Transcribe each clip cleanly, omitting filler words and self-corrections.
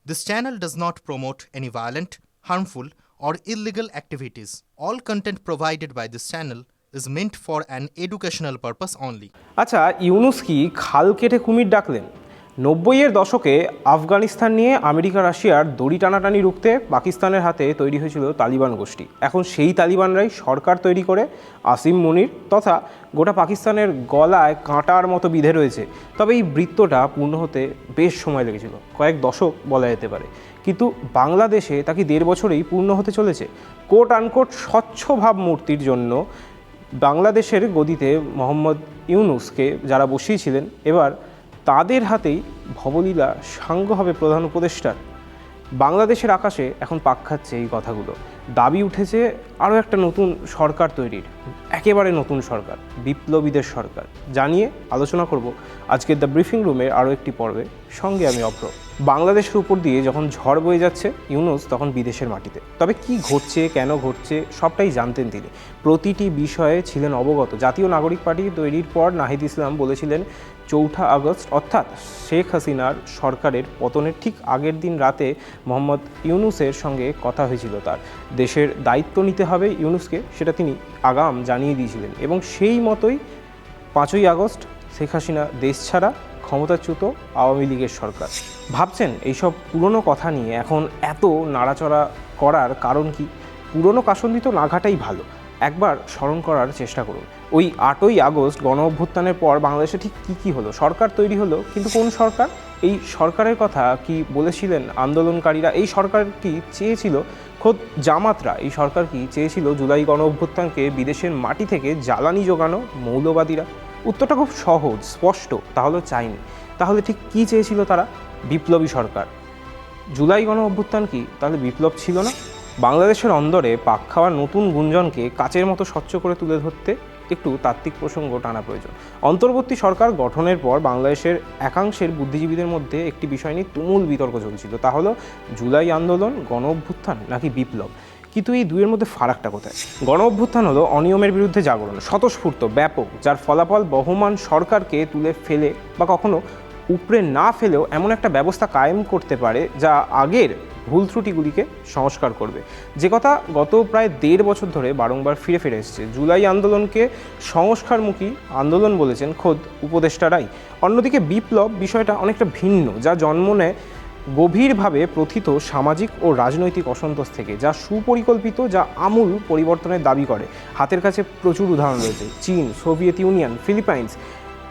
This channel does not promote any violent, harmful, or illegal activities. All content provided by this channel is meant for an educational purpose only. আচ্ছা, ইউনূস কি খাল কেটে কুমির ডাকলেন? ৯০-এর দশকে আফগানিস্তান নিয়ে আমেরিকা রাশিয়ার দড়ি টানাটানি রুখতে পাকিস্তানের হাতে তৈরি হয়েছিল তালিবান গোষ্ঠী। এখন সেই তালিবানরাই সরকার তৈরি করে আসিম মুনির তথা গোটা পাকিস্তানের গলায় কাঁটার মতো বিঁধে রয়েছে। তবে এই বৃত্তটা পূর্ণ হতে বেশ সময় লেগেছিল, কয়েক দশক বলা যেতে পারে। কিন্তু বাংলাদেশে তা কি ১.৫ বছরেই পূর্ণ হতে চলেছে? কোট আনকোট স্বচ্ছ ভাবমূর্তির জন্য বাংলাদেশের গদিতে মোহাম্মদ ইউনূসকে যারা বসিয়েছিলেন, এবার তাদের হাতেই ভবলীলা সাঙ্গ হবে প্রধান উপদেষ্টার। বাংলাদেশের আকাশে এখন পাক খাচ্ছে এই কথাগুলো। দাবি উঠেছে আরও একটা নতুন সরকার তৈরির, একেবারে নতুন সরকার, বিপ্লবীদের সরকার। জানিয়ে আলোচনা করব আজকের দ্য ব্রিফিং রুমের আরও একটি পর্বে। সঙ্গে আমি অভ্র। বাংলাদেশের উপর দিয়ে যখন ঝড় বয়ে যাচ্ছে, ইউনূস তখন বিদেশের মাটিতে। তবে কি ঘটছে, কেন ঘটছে, সবটাই জানতেন তিনি। প্রতিটি বিষয়ে ছিলেন অবগত। জাতীয় নাগরিক পার্টি তৈরির পর নাহিদ ইসলাম বলেছিলেন ৪ আগস্ট অর্থাৎ শেখ হাসিনার সরকারের পতনের ঠিক আগের দিন রাতে মোহাম্মদ ইউনূসের সঙ্গে কথা হয়েছিল তার। দেশের দায়িত্ব নিতে হবে ইউনূসকে, সেটা তিনি আগাম জানিয়ে দিয়েছিলেন। এবং সেই মতোই ৫ই আগস্ট শেখ হাসিনা দেশ ছাড়া, ক্ষমতাচ্যুত আওয়ামী লীগের সরকার। ভাবছেন এইসব পুরনো কথা নিয়ে এখন এত নাড়াচড়া করার কারণ কি? পুরনো কাসন্দি তো না ঘাটাই ভালো। একবার স্মরণ করার চেষ্টা করুন। ওই ৮ই আগস্ট গণ অভ্যুত্থানের পর বাংলাদেশে ঠিক কী হলো? সরকার তৈরি হলো, কিন্তু কোন সরকার? এই সরকারের কথা কি বলেছিলেন আন্দোলনকারীরা? এই সরকার কি চেয়েছিল খোদ জামাতরা? এই সরকার কি চেয়েছিল জুলাই গণ অভ্যুত্থানকে বিদেশের মাটি থেকে জ্বালানি যোগানো মৌলবাদীরা? উত্তরটা খুব সহজ, স্পষ্ট। তাহলে চাইনি। তাহলে ঠিক কী চেয়েছিল তারা? বিপ্লবী সরকার। জুলাই গণ অভ্যুত্থান কি তাহলে বিপ্লব ছিল না? বাংলাদেশের অন্দরে পাক খাওয়া নতুন গুঞ্জনকে কাচের মতো স্বচ্ছ করে তুলে ধরতে একটু তাত্ত্বিক প্রসঙ্গ টানা প্রয়োজন। অন্তর্বর্তী সরকার গঠনের পর বাংলাদেশের একাংশের বুদ্ধিজীবীদের মধ্যে একটি বিষয় নিয়ে তুমুল বিতর্ক চলছিল। তা হলো জুলাই আন্দোলন গণ অভ্যুত্থান নাকি বিপ্লব। কিন্তু এই দুইয়ের মধ্যে ফারাকটা কোথায়? গণ অভ্যুত্থান হলো অনিয়মের বিরুদ্ধে জাগরণ, স্বতঃস্ফূর্ত, ব্যাপক, যার ফলাফল বহমান সরকারকে তুলে ফেলে বা কখনো উপড়ে না ফেলেও এমন একটা ব্যবস্থা কায়েম করতে পারে যা আগের ভুল ত্রুটিগুলিকে সংস্কার করবে। যে কথা গত প্রায় ১.৫ বছর ধরে বারংবার ফিরে ফিরে এসেছে। জুলাই আন্দোলনকে সংস্কারমুখী আন্দোলন বলেছেন খোদ উপদেষ্টারাই। অন্যদিকে বিপ্লব বিষয়টা অনেকটা ভিন্ন, যা জন্ম নেয় গভীরভাবে প্রথিত সামাজিক ও রাজনৈতিক অসন্তোষ থেকে, যা সুপরিকল্পিত, যা আমূল পরিবর্তনের দাবি করে। হাতের কাছে প্রচুর উদাহরণ রয়েছে: চীন, সোভিয়েত ইউনিয়ন, ফিলিপাইন্স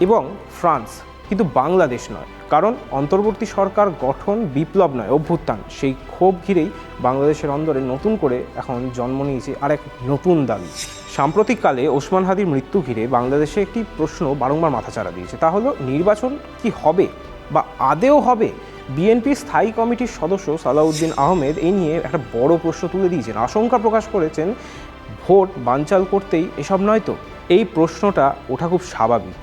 এবং ফ্রান্স। কিন্তু বাংলাদেশ নয়, কারণ অন্তর্বর্তী সরকার গঠন বিপ্লব নয়, অভ্যুত্থান। সেই ক্ষোভ ঘিরেই বাংলাদেশের অন্দরে নতুন করে এখন জন্ম নিয়েছে আরেক নতুন দাবি। সাম্প্রতিককালে ওসমান হাদির মৃত্যু ঘিরে বাংলাদেশে একটি প্রশ্ন বারংবার মাথাচাড়া দিয়েছে। তা হলো নির্বাচন কি হবে বা আদেও হবে? বিএনপির স্থায়ী কমিটির সদস্য সালাউদ্দিন আহমেদ এই নিয়ে একটা বড় প্রশ্ন তুলে দিয়েছেন। আশঙ্কা প্রকাশ করেছেন ভোট বানচাল করতেই এসব নয় তো? এই প্রশ্নটা ওঠা খুব স্বাভাবিক।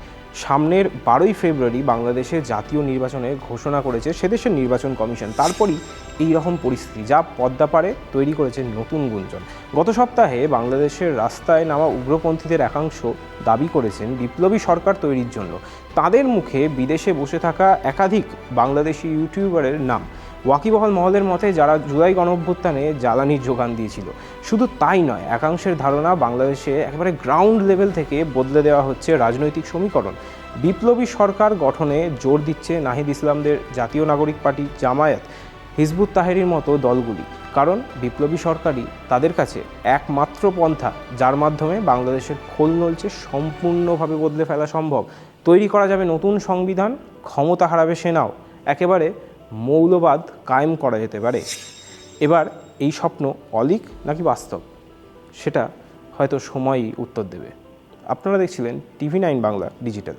সামনের ১২ই ফেব্রুয়ারি বাংলাদেশের জাতীয় নির্বাচনে ঘোষণা করেছে সেদেশের নির্বাচন কমিশন। তারপরই এই রকম পরিস্থিতি, যা পদ্মাপাড়ে তৈরি করেছে নতুন গুঞ্জন। গত সপ্তাহে বাংলাদেশের রাস্তায় নামা উগ্রপন্থীদের একাংশ দাবি করেছেন বিপ্লবী সরকার তৈরির জন্য। তাদের মুখে বিদেশে বসে থাকা একাধিক বাংলাদেশি ইউটিউবারের নাম। ওয়াকিবহাল মহলের মতে যারা জুলাই গণঅভ্যুত্থানে জ্বালানির যোগান দিয়েছিল। শুধু তাই নয়, একাংশের ধারণা বাংলাদেশে একেবারে গ্রাউন্ড লেভেল থেকে বদলে দেওয়া হচ্ছে রাজনৈতিক সমীকরণ। বিপ্লবী সরকার গঠনে জোর দিচ্ছে নাহিদ ইসলামদের জাতীয় নাগরিক পার্টি, জামায়াত, হিজবুত তাহরির মতো দলগুলি। কারণ বিপ্লবী সরকারই তাদের কাছে একমাত্র পন্থা, যার মাধ্যমে বাংলাদেশের খোল নলচে সম্পূর্ণভাবে বদলে ফেলা সম্ভব। তৈরি করা যাবে নতুন সংবিধান, ক্ষমতা হারাবে সেনাও, একেবারে মৌলবাদ কায়েম করা যেতে পারে। এবার এই স্বপ্ন অলীক নাকি বাস্তব, সেটা হয়তো সময়ই উত্তর দেবে। আপনারা দেখছিলেন TV9 বাংলা ডিজিটাল।